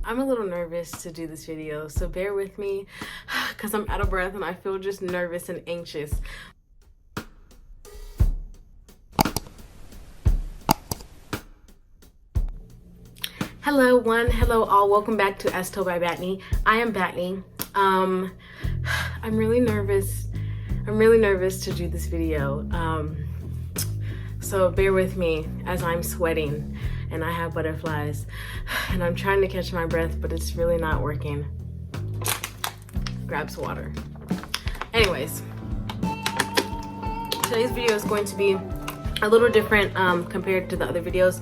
I'm a little nervous to do this video, so bear with me because I'm out of breath and I feel just nervous and anxious. Hello one, hello all, welcome back to As Told by Batney. I am Batney. I'm really nervous. I'm really nervous to do this video. So bear with me as I'm sweating and I have butterflies and I'm trying to catch my breath, but it's really not working. Grab some water. Anyways, today's video is going to be a little different compared to the other videos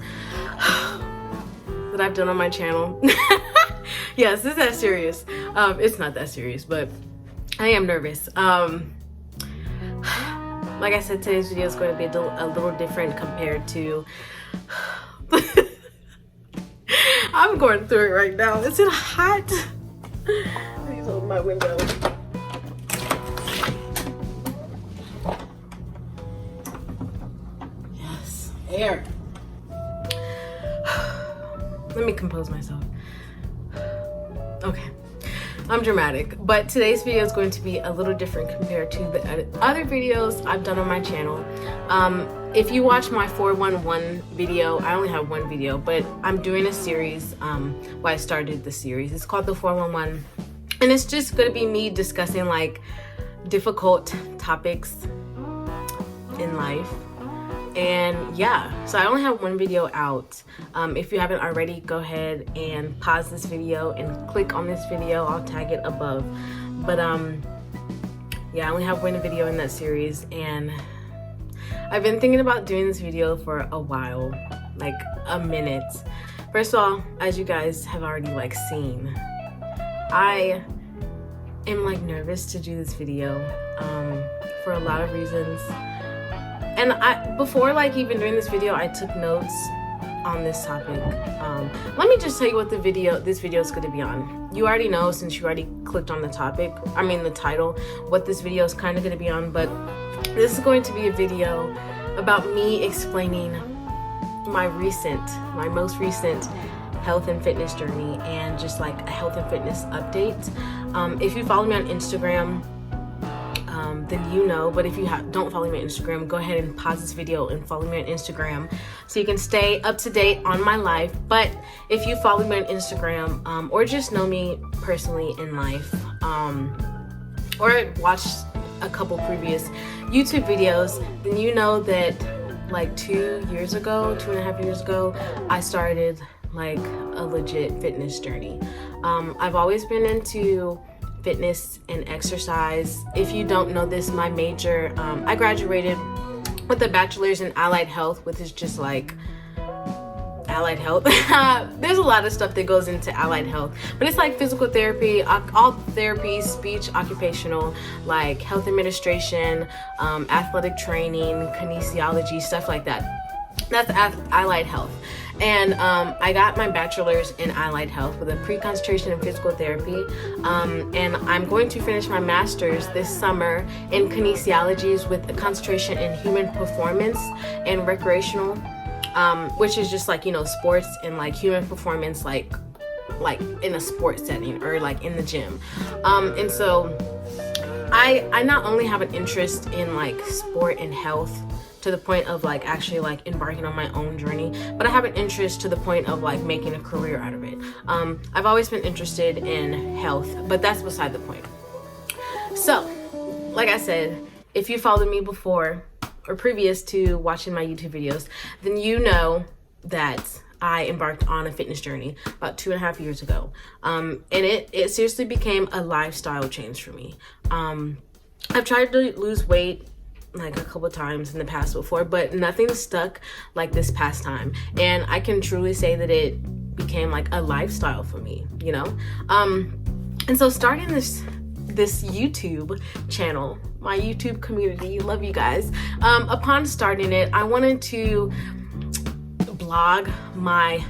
that I've done on my channel. Yes, it's that serious. It's not that serious, but I am nervous. Like I said, today's video is going to be a little different compared to I'm going through it right now. Is it hot? Please open my window. Yes, air. Let me compose myself. Okay, I'm dramatic, but today's video is going to be a little different compared to the other videos I've done on my channel. If you watch my 411 video, I only have one video, but I'm doing a series. Well, I started the series. It's called the 411, and it's just going to be me discussing like difficult topics in life. And yeah, so I only have one video out. If you haven't already, go ahead and pause this video and click on this video. I'll tag it above. But yeah, I only have one video in that series, and I've been thinking about doing this video for a while, like a minute. First of all, as you guys have already like seen, I am like nervous to do this video for a lot of reasons. And before like even doing this video, I took notes on this topic. Let me just tell you what this video is going to be on. You already know, since you already clicked on the the title, what this video is kind of going to be on. But this is going to be a video about me explaining my most recent health and fitness journey, and just like a health and fitness update. If you follow me on Instagram, then you know, but if you don't follow me on Instagram, go ahead and pause this video and follow me on Instagram so you can stay up to date on my life. But if you follow me on Instagram, or just know me personally in life, or watch a couple previous YouTube videos, then you know that like 2.5 years ago, I started like a legit fitness journey. I've always been into fitness and exercise. If you don't know this, my major, I graduated with a bachelor's in allied health, which is just like allied health. There's a lot of stuff that goes into allied health, but it's like physical therapy, all therapy, speech, occupational, like health administration, athletic training, kinesiology, stuff like that. That's allied health. And I got my bachelor's in allied health with a pre-concentration in physical therapy, and I'm going to finish my master's this summer in kinesiology with a concentration in human performance and recreational, which is just like, you know, sports and like human performance, like in a sports setting or like in the gym. And so I not only have an interest in like sport and health to the point of like actually like embarking on my own journey, but I have an interest to the point of like making a career out of it. I've always been interested in health, but that's beside the point. So like I said, if you followed me before or previous to watching my YouTube videos, then you know that I embarked on a fitness journey about 2.5 years ago. And it seriously became a lifestyle change for me. I've tried to lose weight like a couple times in the past before, but nothing stuck like this past time. And I can truly say that it became like a lifestyle for me, you know? And so starting this YouTube channel, my YouTube community, love you guys. Upon starting it, I wanted to blog my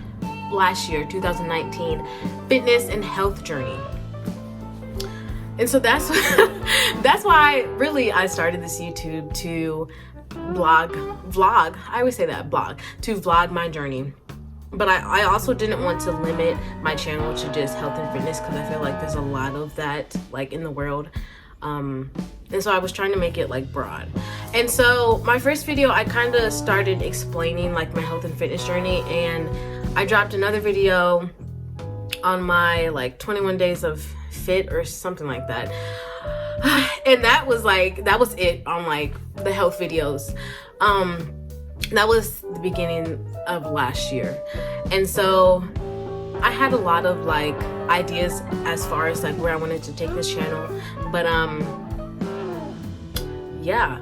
last year, 2019, fitness and health journey. And so that's why really I started this YouTube, to vlog, I always say that, blog, to vlog my journey. but I also didn't want to limit my channel to just health and fitness, because I feel like there's a lot of that like in the world. And so I was trying to make it like broad. And so my first video, I kind of started explaining like my health and fitness journey, and I dropped another video on my like 21 days of fit or something like that. And that was it on like the health videos. That was the beginning of last year. And so I had a lot of like ideas as far as like where I wanted to take this channel, but yeah.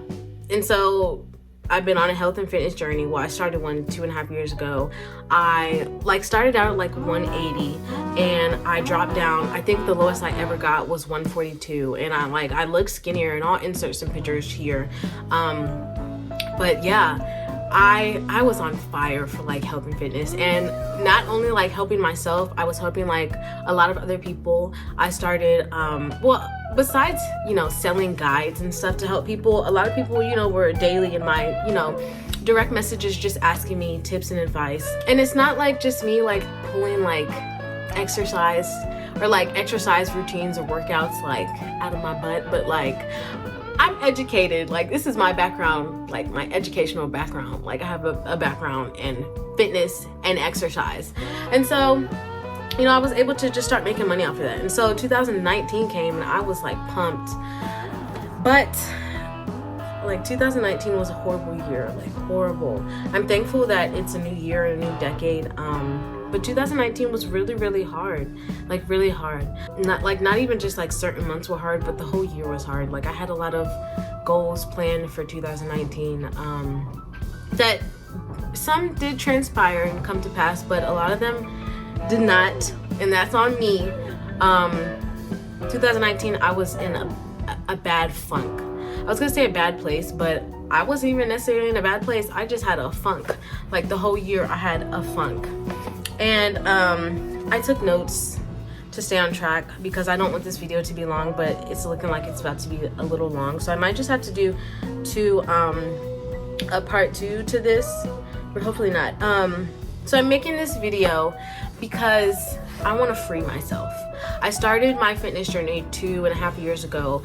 And so I've been on a health and fitness journey. Well, I started one 2.5 years ago. I like started out at like 180, and I dropped down. I think the lowest I ever got was 142, and I look skinnier, and I'll insert some pictures here. But yeah, I was on fire for like health and fitness, and not only like helping myself, I was helping like a lot of other people. I started well, besides, you know, selling guides and stuff to help people, a lot of people, you know, were daily in my, you know, direct messages just asking me tips and advice. And it's not like just me like pulling like exercise or like exercise routines or workouts like out of my butt, but like I'm educated. Like this is my background, like my educational background. Like I have a background in fitness and exercise. And so, you know, I was able to just start making money off of that. And so 2019 came, and I was like pumped. But like 2019 was a horrible year, like horrible. I'm thankful that it's a new year, a new decade. But 2019 was really, really hard, like really hard. Not even just like certain months were hard, but the whole year was hard. Like I had a lot of goals planned for 2019 that some did transpire and come to pass, but a lot of them did not, and that's on me. 2019, I was in a bad funk. I was gonna say a bad place, but I wasn't even necessarily in a bad place. I just had a funk. Like the whole year I had a funk. And I took notes to stay on track because I don't want this video to be long, but it's looking like it's about to be a little long. So I might just have to do a part 2 to this, but hopefully not. So I'm making this video because I want to free myself. I started my fitness journey 2.5 years ago,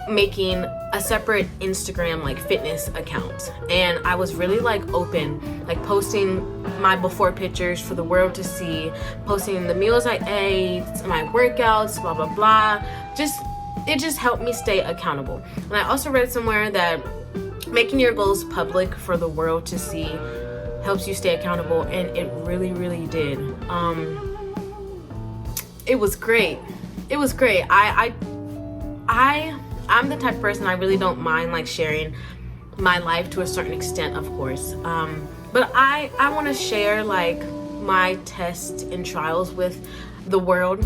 making a separate Instagram like fitness account, and I was really like open, like posting my before pictures for the world to see, posting the meals I ate, my workouts, blah blah blah. It just helped me stay accountable. And I also read somewhere that making your goals public for the world to see helps you stay accountable, and it really, really did. It was great. It was great. I'm the type of person, I really don't mind like sharing my life to a certain extent, of course. But I want to share like my tests and trials with the world,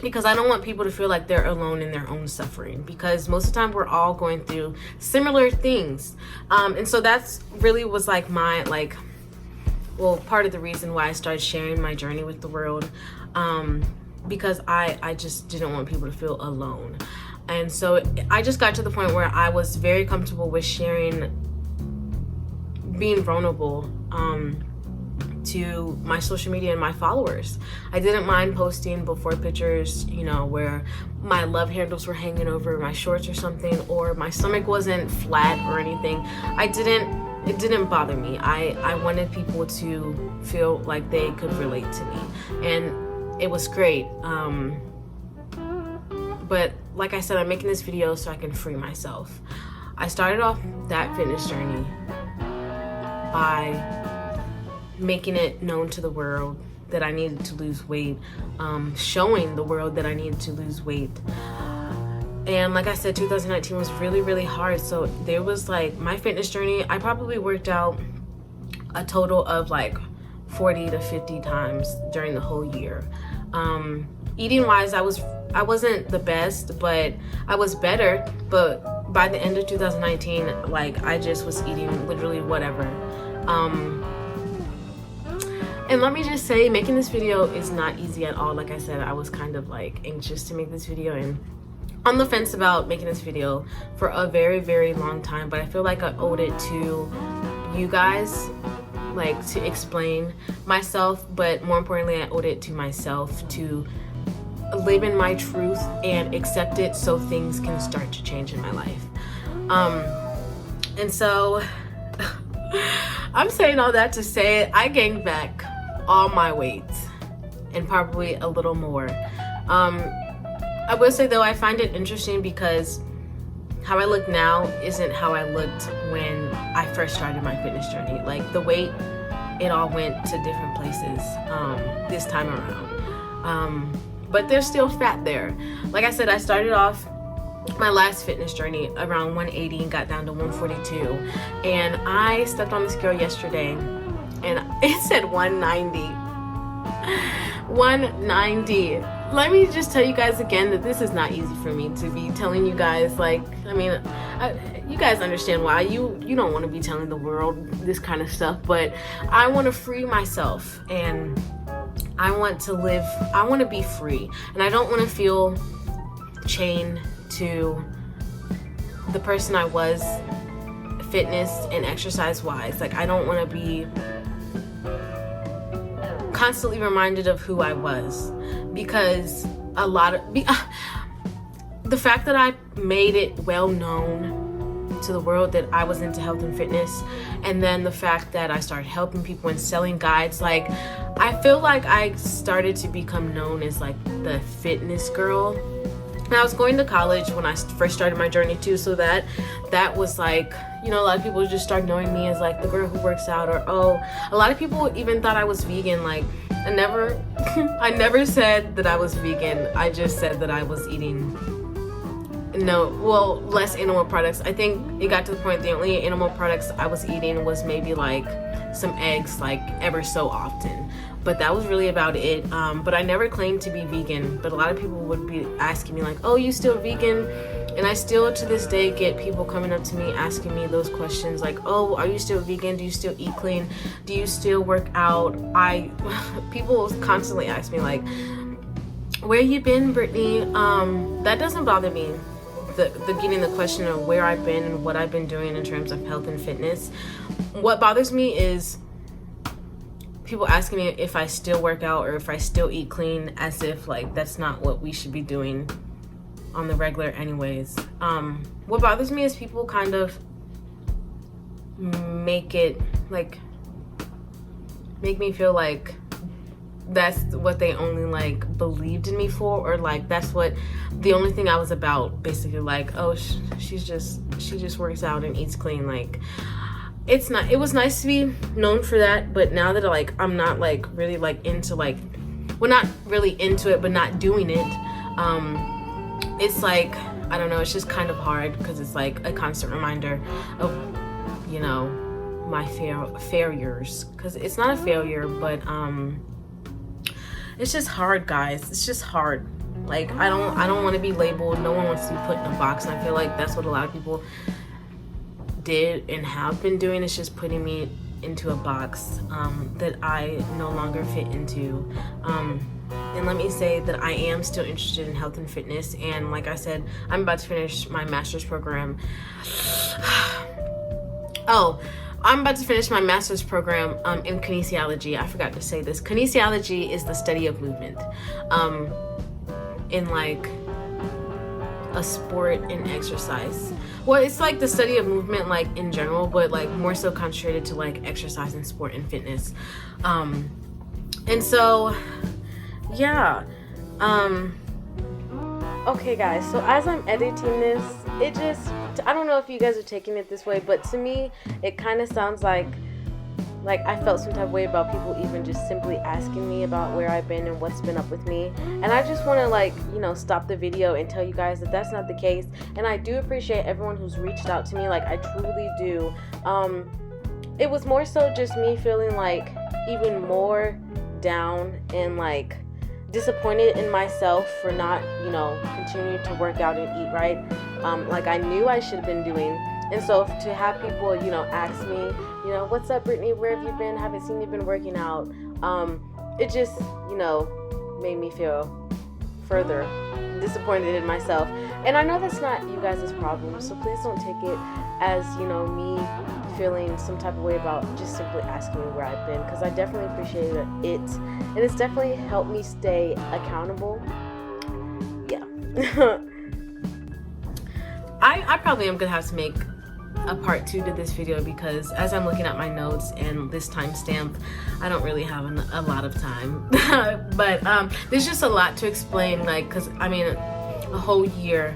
because I don't want people to feel like they're alone in their own suffering, because most of the time we're all going through similar things. And so that's really was like my like, well, part of the reason why I started sharing my journey with the world, because I just didn't want people to feel alone. And so I just got to the point where I was very comfortable with sharing, being vulnerable to my social media and my followers. I didn't mind posting before pictures, you know, where my love handles were hanging over my shorts or something, or my stomach wasn't flat or anything. It didn't bother me. I wanted people to feel like they could relate to me, and it was great. But like I said, I'm making this video so I can free myself. I started off that fitness journey by making it known to the world that I needed to lose weight, showing the world that I needed to lose weight. And like I said, 2019 was really, really hard. So there was like my fitness journey, I probably worked out a total of like 40 to 50 times during the whole year. Eating wise, I wasn't the best, but I was better. But by the end of 2019, like I just was eating literally whatever. And let me just say, making this video is not easy at all. Like I said, I was kind of like anxious to make this video and on the fence about making this video for a very, very long time, but I feel like I owed it to you guys like to explain myself, but more importantly, I owed it to myself to live in my truth and accept it so things can start to change in my life. And so I'm saying all that to say I gained back all my weight and probably a little more. I will say though, I find it interesting because how I look now isn't how I looked when I first started my fitness journey. Like the weight, it all went to different places this time around. But there's still fat there. Like I said, I started off my last fitness journey around 180 and got down to 142. And I stepped on the scale yesterday and it said 190. 190. Let me just tell you guys again that this is not easy for me to be telling you guys. Like, I mean, you guys understand why. You don't want to be telling the world this kind of stuff, but I want to free myself and I want to live, I want to be free, and I don't want to feel chained to the person I was fitness and exercise wise. Like, I don't want to be constantly reminded of who I was, because a lot of the fact that I made it well known to the world that I was into health and fitness, and then the fact that I started helping people and selling guides, like I feel like I started to become known as like the fitness girl. And I was going to college when I first started my journey too, so that was like, you know, a lot of people just started knowing me as like the girl who works out, or a lot of people even thought I was vegan. Like I never said that I was vegan. I just said that I was eating less animal products. I think it got to the point the only animal products I was eating was maybe like some eggs, like ever so often, but that was really about it. But I never claimed to be vegan, but a lot of people would be asking me like, oh, you still vegan? And I still to this day get people coming up to me asking me those questions like, oh, are you still vegan? Do you still eat clean? Do you still work out? People constantly ask me like, where you been, Brittany? That doesn't bother me. The getting the question of where I've been and what I've been doing in terms of health and fitness. What bothers me is people asking me if I still work out or if I still eat clean, as if like that's not what we should be doing on the regular anyways. What bothers me is people kind of make me feel like that's what they only like believed in me for, or like that's what the only thing I was about, basically. Like, oh, she just works out and eats clean. Like, it's not, it was nice to be known for that, but now that like I'm not like really like into like, well, not really into it but not doing it, it's like, I don't know, it's just kind of hard because it's like a constant reminder of, you know, my failures, because it's not a failure, but it's just hard, guys. It's just hard. Like, I don't want to be labeled. No one wants to be put in a box, and I feel like that's what a lot of people did and have been doing. It's just putting me into a box that I no longer fit into. And let me say that I am still interested in health and fitness, and like I said, I'm about to finish my master's program. I'm about to finish my master's program in kinesiology. I forgot to say this. Kinesiology is the study of movement in like a sport and exercise. Well, it's like the study of movement like in general, but like more so concentrated to like exercise and sport and fitness. And so, yeah. Okay guys, so as I'm editing this, it just, I don't know if you guys are taking it this way, but to me, it kind of sounds like I felt some type of way about people even just simply asking me about where I've been and what's been up with me. And I just want to like, you know, stop the video and tell you guys that that's not the case. And I do appreciate everyone who's reached out to me, like I truly do. It was more so just me feeling like even more down and like disappointed in myself for not, you know, continuing to work out and eat right, like I knew I should have been doing. And so to have people, you know, ask me, you know, what's up, Brittany, where have you been, haven't seen you been working out, it just, you know, made me feel further disappointed in myself. And I know that's not you guys' problem, so please don't take it as, you know, me feeling some type of way about just simply asking me where I've been, because I definitely appreciated it, and it's definitely helped me stay accountable. Yeah. I probably am gonna have to make a part 2 to this video, because as I'm looking at my notes and this timestamp, I don't really have a lot of time. But there's just a lot to explain, like, because I mean, a whole year,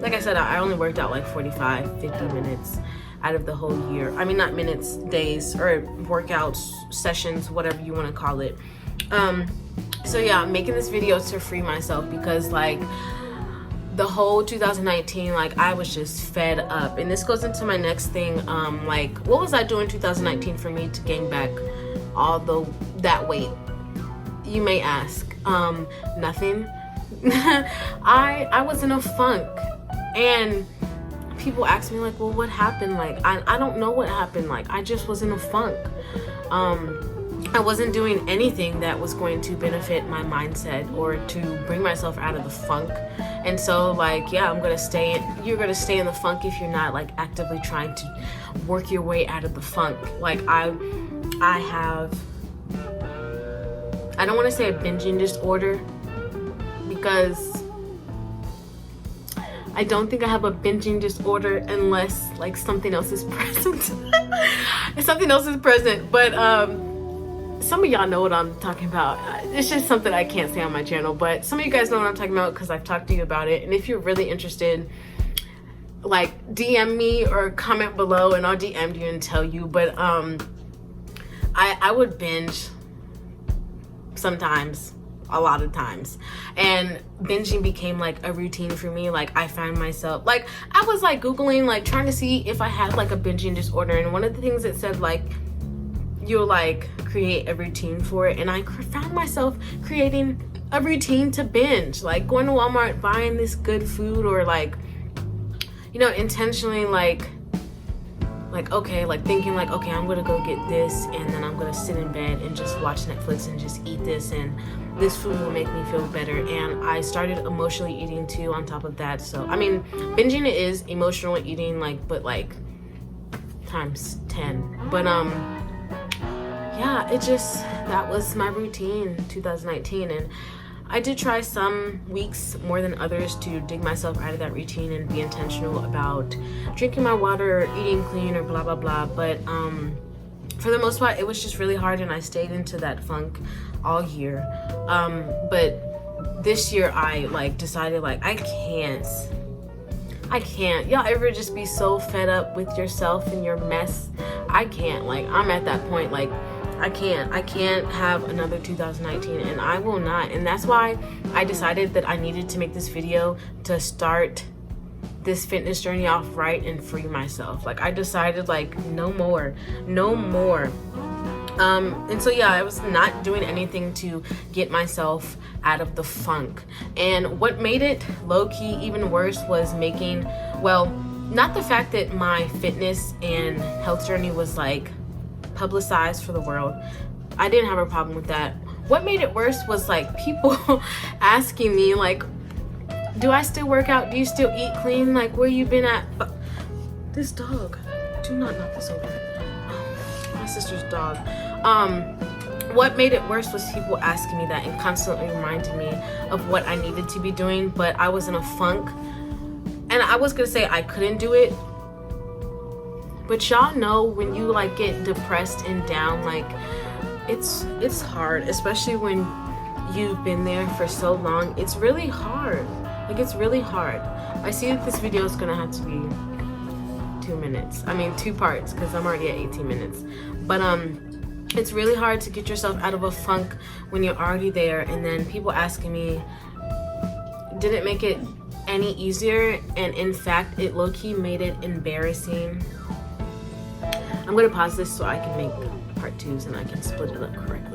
like I said, I only worked out like 45-50 minutes out of the whole year. I mean, not minutes, days, or workouts, sessions, whatever you want to call it. So yeah, I'm making this video to free myself, because like the whole 2019, like I was just fed up. And this goes into my next thing. Like, what was I doing 2019 for me to gain back all that weight? You may ask. Nothing. I was in a funk, and people ask me like, well, what happened? Like, I don't know what happened. Like, I just was in a funk. I wasn't doing anything that was going to benefit my mindset or to bring myself out of the funk. And so, like, yeah, you're gonna stay in the funk if you're not like actively trying to work your way out of the funk. Like, I don't want to say a binging disorder, because I don't think I have a binging disorder unless like something else is present. Something else is present, but some of y'all know what I'm talking about. It's just something I can't say on my channel, but some of you guys know what I'm talking about because I've talked to you about it. And if you're really interested, like, DM me or comment below and I'll DM you and tell you. But I would binge sometimes, a lot of times, and binging became like a routine for me. Like, I found myself, like, I was like Googling, like trying to see if I had like a binging disorder, and one of the things it said, like, you'll like create a routine for it, and I found myself creating a routine to binge, like going to Walmart, buying this good food, or like, you know, intentionally like okay, like thinking like, okay, I'm gonna go get this, and then I'm gonna sit in bed and just watch Netflix and just eat this, and this food will make me feel better. And I started emotionally eating too on top of that. So I mean, binging is emotional eating, like, but like times 10. But yeah, that was my routine 2019, and I did try some weeks more than others to dig myself out of that routine and be intentional about drinking my water or eating clean or blah blah blah. But for the most part, it was just really hard, and I stayed into that funk all year. But this year I like decided, like, I can't. Y'all ever just be so fed up with yourself and your mess? I can't. Like, I'm at that point, like, I can't have another 2019, and I will not. And that's why I decided that I needed to make this video to start this fitness journey off right and free myself. Like, I decided, like, no more. And so yeah, I was not doing anything to get myself out of the funk. And what made it low-key even worse was not the fact that my fitness and health journey was like publicized for the world. I didn't have a problem with that. What made it worse was like people asking me, like, do I still work out? Do you still eat clean? Like, where you been at? This dog, do not knock this over. Oh, my sister's dog. What made it worse was people asking me that and constantly reminding me of what I needed to be doing, but I was in a funk. And I was gonna say I couldn't do it, but y'all know when you like get depressed and down, like it's hard, especially when you've been there for so long. It's really hard. Like, it's really hard. I see that this video is gonna have to be 2 minutes. I mean 2 parts, because I'm already at 18 minutes. But it's really hard to get yourself out of a funk when you're already there. And then people asking me, did it make it any easier? And in fact, it low-key made it embarrassing. I'm gonna pause this so I can make part 2s and I can split it up correctly.